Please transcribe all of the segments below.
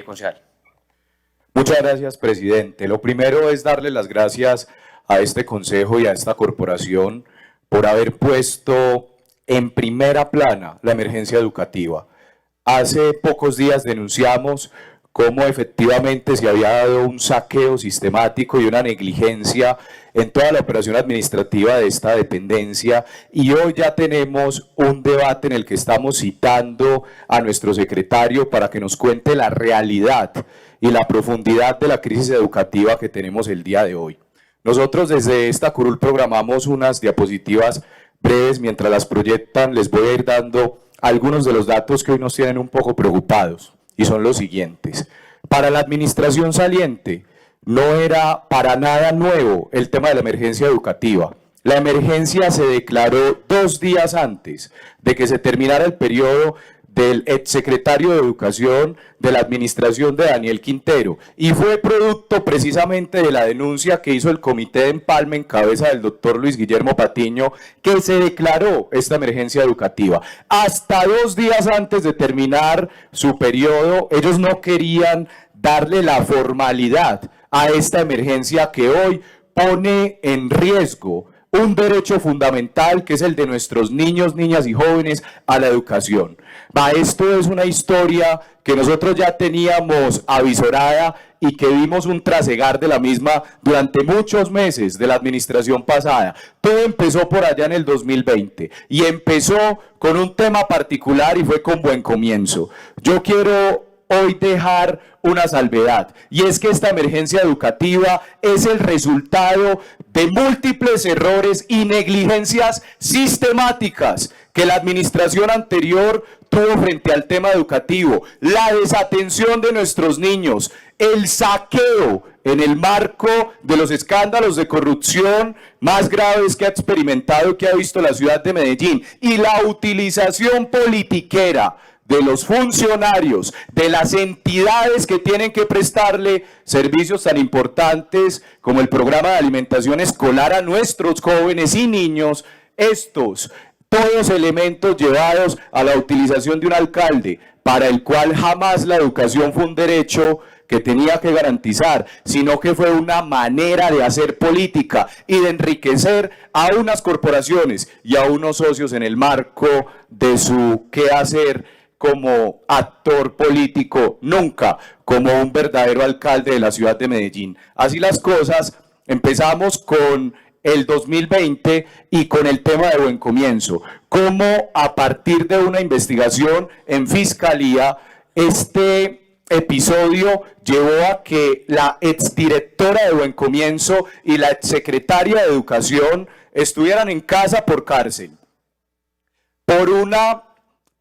concejal. Muchas gracias, presidente. Lo primero es darle las gracias a este consejo y a esta corporación por haber puesto en primera plana la emergencia educativa. Hace pocos días denunciamos cómo efectivamente se había dado un saqueo sistemático y una negligencia en toda la operación administrativa de esta dependencia, y hoy ya tenemos un debate en el que estamos citando a nuestro secretario para que nos cuente la realidad y la profundidad de la crisis educativa que tenemos el día de hoy. Nosotros desde esta curul programamos unas diapositivas breves. Mientras las proyectan, les voy a ir dando algunos de los datos que hoy nos tienen un poco preocupados, y son los siguientes. Para la administración saliente no era para nada nuevo el tema de la emergencia educativa. La emergencia se declaró 2 días antes de que se terminara el periodo del exsecretario de Educación de la administración de Daniel Quintero, y fue producto precisamente de la denuncia que hizo el comité de empalme en cabeza del doctor Luis Guillermo Patiño, que se declaró esta emergencia educativa. Hasta 2 días antes de terminar su periodo, ellos no querían darle la formalidad a esta emergencia que hoy pone en riesgo un derecho fundamental, que es el de nuestros niños, niñas y jóvenes a la educación. Esto es una historia que nosotros ya teníamos avisorada y que vimos un trasegar de la misma durante muchos meses de la administración pasada. Todo empezó por allá en el 2020 y empezó con un tema particular y fue con Buen Comienzo. Yo quiero hoy dejar una salvedad, y es que esta emergencia educativa es el resultado de múltiples errores y negligencias sistemáticas que la administración anterior tuvo frente al tema educativo, la desatención de nuestros niños, el saqueo en el marco de los escándalos de corrupción más graves que ha experimentado, que ha visto la ciudad de Medellín, y la utilización politiquera de los funcionarios, de las entidades que tienen que prestarle servicios tan importantes como el programa de alimentación escolar a nuestros jóvenes y niños. Todos elementos llevados a la utilización de un alcalde para el cual jamás la educación fue un derecho que tenía que garantizar, sino que fue una manera de hacer política y de enriquecer a unas corporaciones y a unos socios en el marco de su quehacer como actor político, nunca como un verdadero alcalde de la ciudad de Medellín. Así las cosas, empezamos con el 2020 y con el tema de Buen Comienzo, cómo a partir de una investigación en Fiscalía, este episodio llevó a que la exdirectora de Buen Comienzo y la exsecretaria de Educación estuvieran en casa por cárcel, por una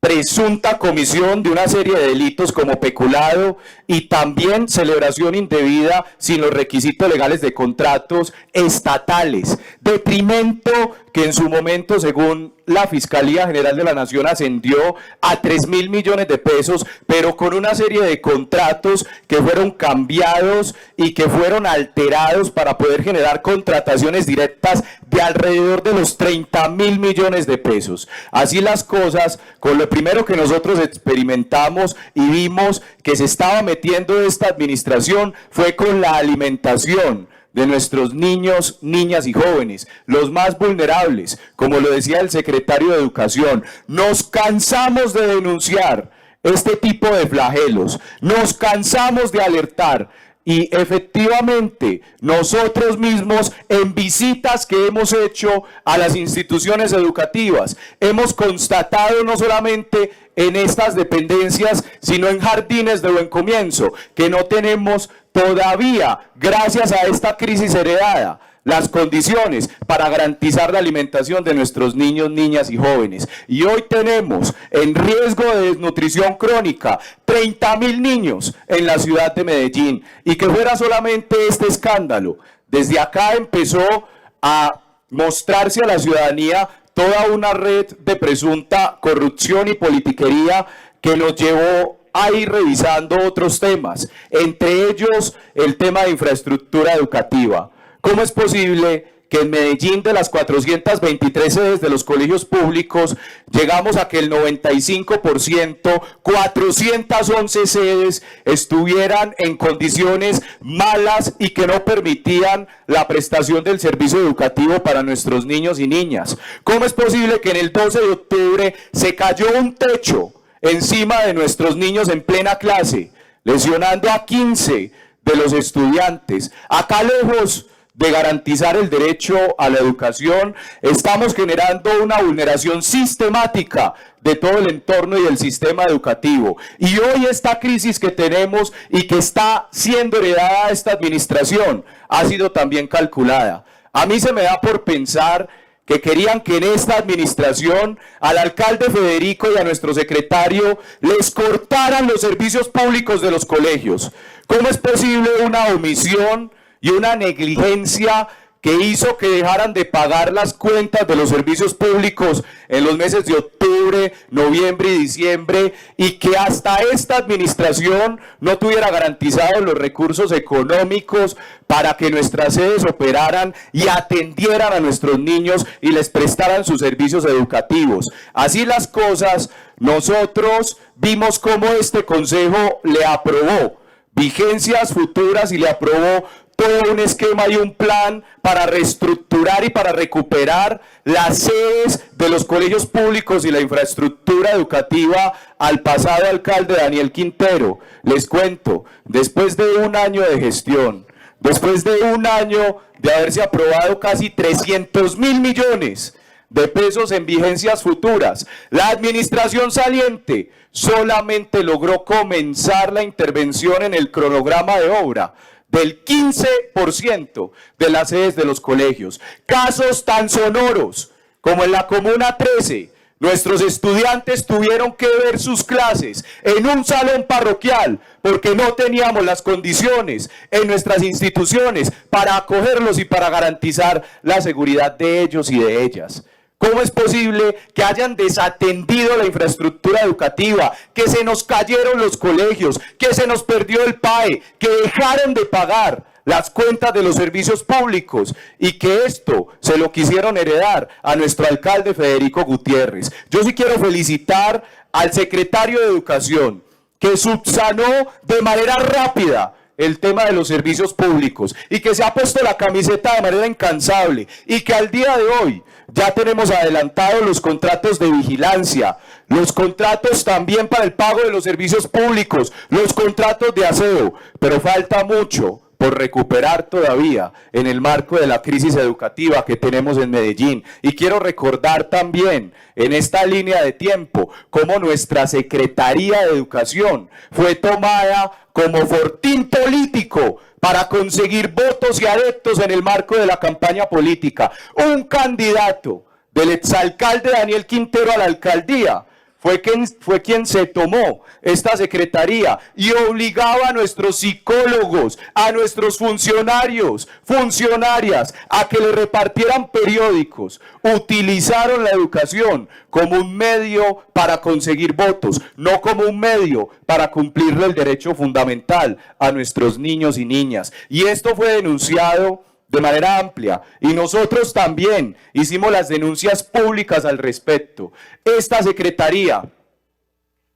presunta comisión de una serie de delitos como peculado y también celebración indebida sin los requisitos legales de contratos estatales. Detrimento que en su momento, según la Fiscalía General de la Nación, ascendió a 3.000 millones de pesos, pero con una serie de contratos que fueron cambiados y que fueron alterados para poder generar contrataciones directas de alrededor de los 30.000 millones de pesos. Así las cosas, con lo primero que nosotros experimentamos y vimos que se estaba metiendo esta administración fue con la alimentación de nuestros niños, niñas y jóvenes, los más vulnerables, como lo decía el secretario de Educación. Nos cansamos de denunciar este tipo de flagelos, nos cansamos de alertar, y efectivamente nosotros mismos, en visitas que hemos hecho a las instituciones educativas, hemos constatado no solamente en estas dependencias, sino en jardines de Buen Comienzo, que no tenemos todavía, gracias a esta crisis heredada, las condiciones para garantizar la alimentación de nuestros niños, niñas y jóvenes. Y hoy tenemos en riesgo de desnutrición crónica 30.000 niños en la ciudad de Medellín. Y que fuera solamente este escándalo, desde acá empezó a mostrarse a la ciudadanía toda una red de presunta corrupción y politiquería que nos llevó a ir revisando otros temas, entre ellos el tema de infraestructura educativa. ¿Cómo es posible que en Medellín, de las 423 sedes de los colegios públicos, llegamos a que el 95%, 411 sedes, estuvieran en condiciones malas y que no permitían la prestación del servicio educativo para nuestros niños y niñas. ¿Cómo es posible que en el 12 de octubre se cayó un techo encima de nuestros niños en plena clase, lesionando a 15 de los estudiantes? Acá, lejos de garantizar el derecho a la educación, estamos generando una vulneración sistemática de todo el entorno y del sistema educativo. Y hoy esta crisis que tenemos y que está siendo heredada a esta administración ha sido también calculada. A mí se me da por pensar que querían que en esta administración al alcalde Federico y a nuestro secretario les cortaran los servicios públicos de los colegios. ¿Cómo es posible una omisión y una negligencia que hizo que dejaran de pagar las cuentas de los servicios públicos en los meses de octubre, noviembre y diciembre, y que hasta esta administración no tuviera garantizados los recursos económicos para que nuestras sedes operaran y atendieran a nuestros niños y les prestaran sus servicios educativos? Así las cosas, nosotros vimos cómo este consejo le aprobó vigencias futuras y le aprobó todo un esquema y un plan para reestructurar y para recuperar las sedes de los colegios públicos y la infraestructura educativa al pasado alcalde Daniel Quintero. Les cuento, después de un año de gestión, después de un año de haberse aprobado casi 300.000 millones de pesos en vigencias futuras, la administración saliente solamente logró comenzar la intervención en el cronograma de obra del 15% de las sedes de los colegios. Casos tan sonoros como en la Comuna 13, nuestros estudiantes tuvieron que ver sus clases en un salón parroquial porque no teníamos las condiciones en nuestras instituciones para acogerlos y para garantizar la seguridad de ellos y de ellas. ¿Cómo es posible que hayan desatendido la infraestructura educativa, que se nos cayeron los colegios, que se nos perdió el PAE, que dejaron de pagar las cuentas de los servicios públicos y que esto se lo quisieron heredar a nuestro alcalde Federico Gutiérrez? Yo sí quiero felicitar al secretario de Educación, que subsanó de manera rápida el tema de los servicios públicos y que se ha puesto la camiseta de manera incansable y que al día de hoy ya tenemos adelantados los contratos de vigilancia, los contratos también para el pago de los servicios públicos, los contratos de aseo, pero falta mucho por recuperar todavía en el marco de la crisis educativa que tenemos en Medellín. Y quiero recordar también en esta línea de tiempo cómo nuestra Secretaría de Educación fue tomada como fortín político para conseguir votos y adeptos en el marco de la campaña política. Un candidato del exalcalde Daniel Quintero a la alcaldía fue quien se tomó esta secretaría y obligaba a nuestros psicólogos, a nuestros funcionarios, funcionarias, a que le repartieran periódicos. Utilizaron la educación como un medio para conseguir votos, no como un medio para cumplirle el derecho fundamental a nuestros niños y niñas. Y esto fue denunciado de manera amplia y nosotros también hicimos las denuncias públicas al respecto. Esta secretaría,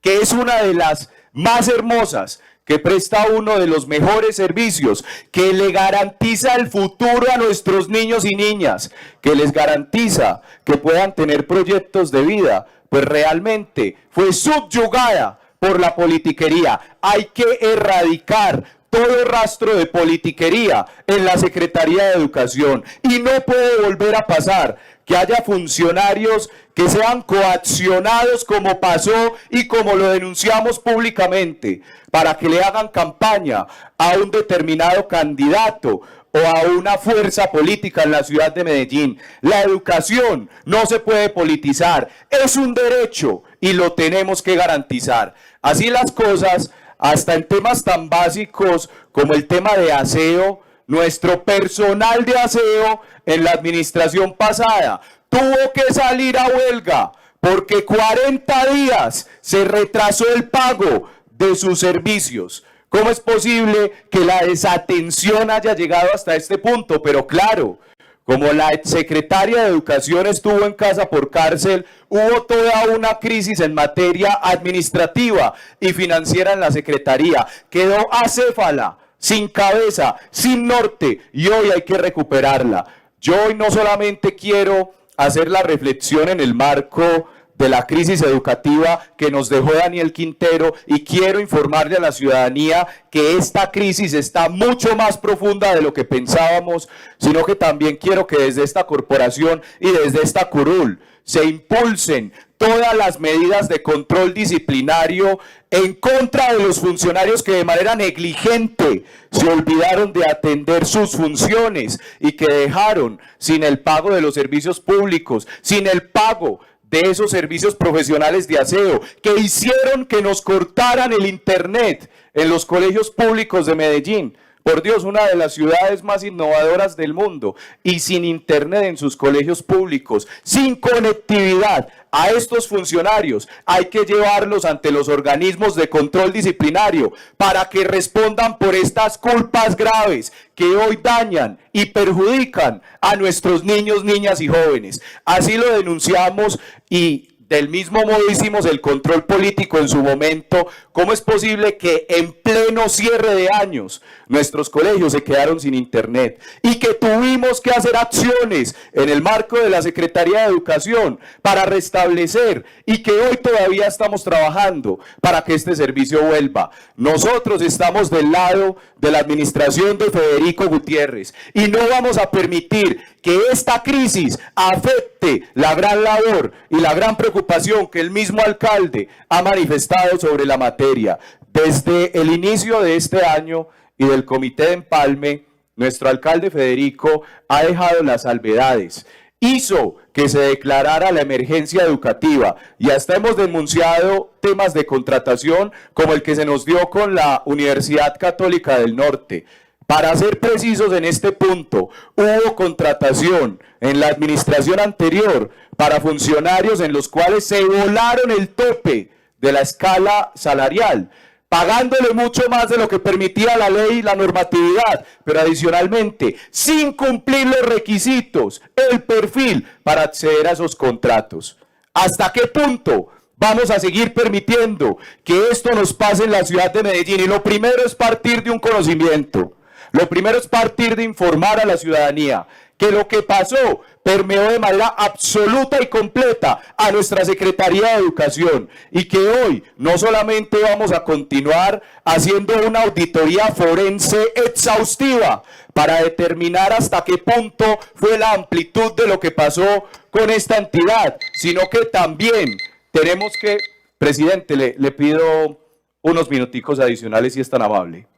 que es una de las más hermosas, que presta uno de los mejores servicios, que le garantiza el futuro a nuestros niños y niñas, que les garantiza que puedan tener proyectos de vida, pues realmente fue subyugada por la politiquería. Hay que erradicar todo rastro de politiquería en la Secretaría de Educación y no puede volver a pasar que haya funcionarios que sean coaccionados como pasó y como lo denunciamos públicamente para que le hagan campaña a un determinado candidato o a una fuerza política en la ciudad de Medellín. La educación no se puede politizar, es un derecho y lo tenemos que garantizar. Así las cosas, hasta en temas tan básicos como el tema de aseo, nuestro personal de aseo en la administración pasada tuvo que salir a huelga porque 40 días se retrasó el pago de sus servicios. ¿Cómo es posible que la desatención haya llegado hasta este punto? Pero claro, como la exsecretaria de Educación estuvo en casa por cárcel, hubo toda una crisis en materia administrativa y financiera en la Secretaría. Quedó acéfala, sin cabeza, sin norte, y hoy hay que recuperarla. Yo hoy no solamente quiero hacer la reflexión en el marco de la crisis educativa que nos dejó Daniel Quintero, y quiero informarle a la ciudadanía que esta crisis está mucho más profunda de lo que pensábamos, sino que también quiero que desde esta corporación y desde esta curul se impulsen todas las medidas de control disciplinario en contra de los funcionarios que de manera negligente se olvidaron de atender sus funciones y que dejaron sin el pago de los servicios públicos, sin el pago de esos servicios profesionales de aseo, que hicieron que nos cortaran el internet en los colegios públicos de Medellín. Por Dios, una de las ciudades más innovadoras del mundo, y sin internet en sus colegios públicos, sin conectividad. A estos funcionarios hay que llevarlos ante los organismos de control disciplinario para que respondan por estas culpas graves que hoy dañan y perjudican a nuestros niños, niñas y jóvenes. Así lo denunciamos y del mismo modo hicimos el control político en su momento. ¿Cómo es posible que en pleno cierre de años nuestros colegios se quedaron sin internet y que tuvimos que hacer acciones en el marco de la Secretaría de Educación para restablecer, y que hoy todavía estamos trabajando para que este servicio vuelva? Nosotros estamos del lado de la administración de Federico Gutiérrez y no vamos a permitir que esta crisis afecte la gran labor y la gran preocupación que el mismo alcalde ha manifestado sobre la materia. Desde el inicio de este año y del comité de empalme, nuestro alcalde Federico ha dejado las salvedades, hizo que se declarara la emergencia educativa y hasta hemos denunciado temas de contratación como el que se nos dio con la Universidad Católica del Norte. Para ser precisos en este punto, hubo contratación en la administración anterior para funcionarios en los cuales se volaron el tope de la escala salarial, pagándole mucho más de lo que permitía la ley y la normatividad, pero adicionalmente, sin cumplir los requisitos, el perfil para acceder a esos contratos. ¿Hasta qué punto vamos a seguir permitiendo que esto nos pase en la ciudad de Medellín? Y lo primero es partir de un conocimiento. Lo primero es partir de informar a la ciudadanía que lo que pasó permeó de manera absoluta y completa a nuestra Secretaría de Educación, y que hoy no solamente vamos a continuar haciendo una auditoría forense exhaustiva para determinar hasta qué punto fue la amplitud de lo que pasó con esta entidad, sino que también tenemos que, presidente, le pido unos minuticos adicionales si es tan amable.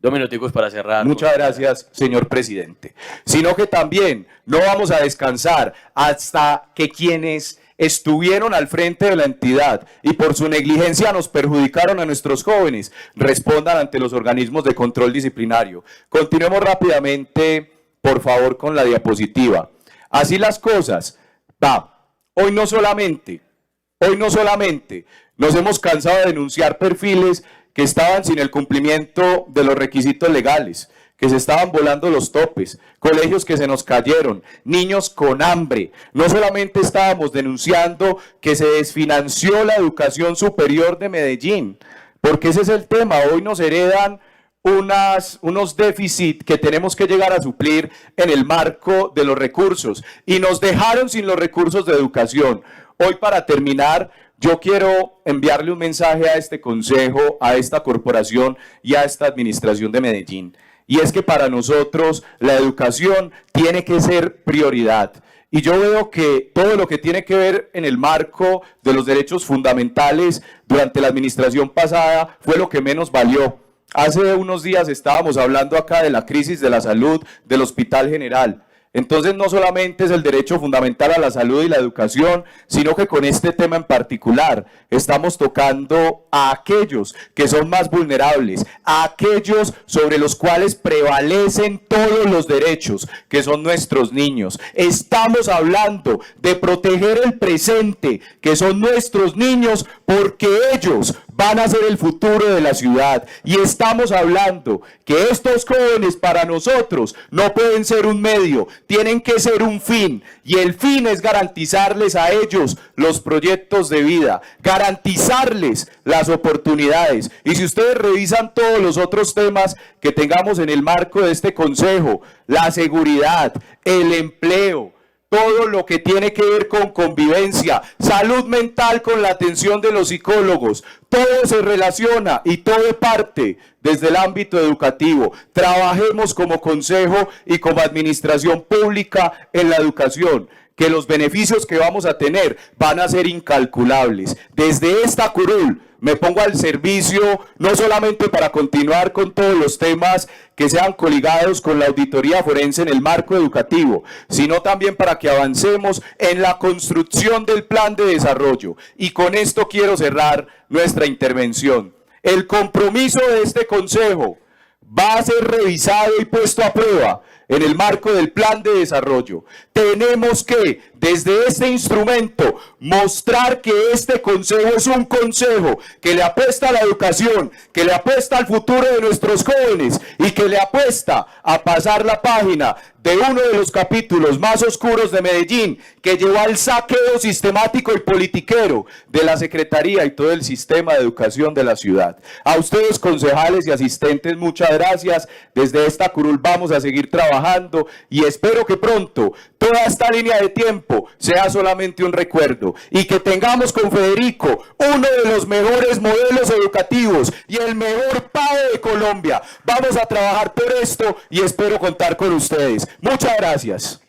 2 minuticos para cerrar. Muchas gracias, señor presidente. Sino que también no vamos a descansar hasta que quienes estuvieron al frente de la entidad y por su negligencia nos perjudicaron a nuestros jóvenes respondan ante los organismos de control disciplinario. Continuemos rápidamente, por favor, con la diapositiva. Así las cosas. Hoy no solamente nos hemos cansado de denunciar perfiles que estaban sin el cumplimiento de los requisitos legales, que se estaban volando los topes, colegios que se nos cayeron, niños con hambre. No solamente estábamos denunciando que se desfinanció la educación superior de Medellín, porque ese es el tema. Hoy nos heredan unos déficits que tenemos que llegar a suplir en el marco de los recursos, y nos dejaron sin los recursos de educación. Hoy, para terminar, yo quiero enviarle un mensaje a este consejo, a esta corporación y a esta administración de Medellín. Y es que para nosotros la educación tiene que ser prioridad. Y yo veo que todo lo que tiene que ver en el marco de los derechos fundamentales durante la administración pasada fue lo que menos valió. Hace unos días estábamos hablando acá de la crisis de la salud del Hospital General. Entonces no solamente es el derecho fundamental a la salud y la educación, sino que con este tema en particular estamos tocando a aquellos que son más vulnerables, a aquellos sobre los cuales prevalecen todos los derechos, que son nuestros niños. Estamos hablando de proteger el presente, que son nuestros niños, porque ellos van a ser el futuro de la ciudad. Y estamos hablando que estos jóvenes para nosotros no pueden ser un medio, tienen que ser un fin. Y el fin es garantizarles a ellos los proyectos de vida, garantizarles las oportunidades. Y si ustedes revisan todos los otros temas que tengamos en el marco de este consejo, la seguridad, el empleo, todo lo que tiene que ver con convivencia, salud mental con la atención de los psicólogos, todo se relaciona y todo parte desde el ámbito educativo. Trabajemos como consejo y como administración pública en la educación, que los beneficios que vamos a tener van a ser incalculables. Desde esta curul me pongo al servicio, no solamente para continuar con todos los temas que sean coligados con la auditoría forense en el marco educativo, sino también para que avancemos en la construcción del plan de desarrollo. Y con esto quiero cerrar nuestra intervención. El compromiso de este consejo va a ser revisado y puesto a prueba en el marco del plan de desarrollo. Tenemos que, desde este instrumento, mostrar que este consejo es un consejo que le apuesta a la educación, que le apuesta al futuro de nuestros jóvenes y que le apuesta a pasar la página de uno de los capítulos más oscuros de Medellín, que llevó al saqueo sistemático y politiquero de la Secretaría y todo el sistema de educación de la ciudad. A ustedes, concejales y asistentes, muchas gracias. Desde esta curul vamos a seguir trabajando y espero que pronto toda esta línea de tiempo sea solamente un recuerdo y que tengamos con Federico uno de los mejores modelos educativos y el mejor PAE de Colombia. Vamos a trabajar por esto y espero contar con ustedes. Muchas gracias.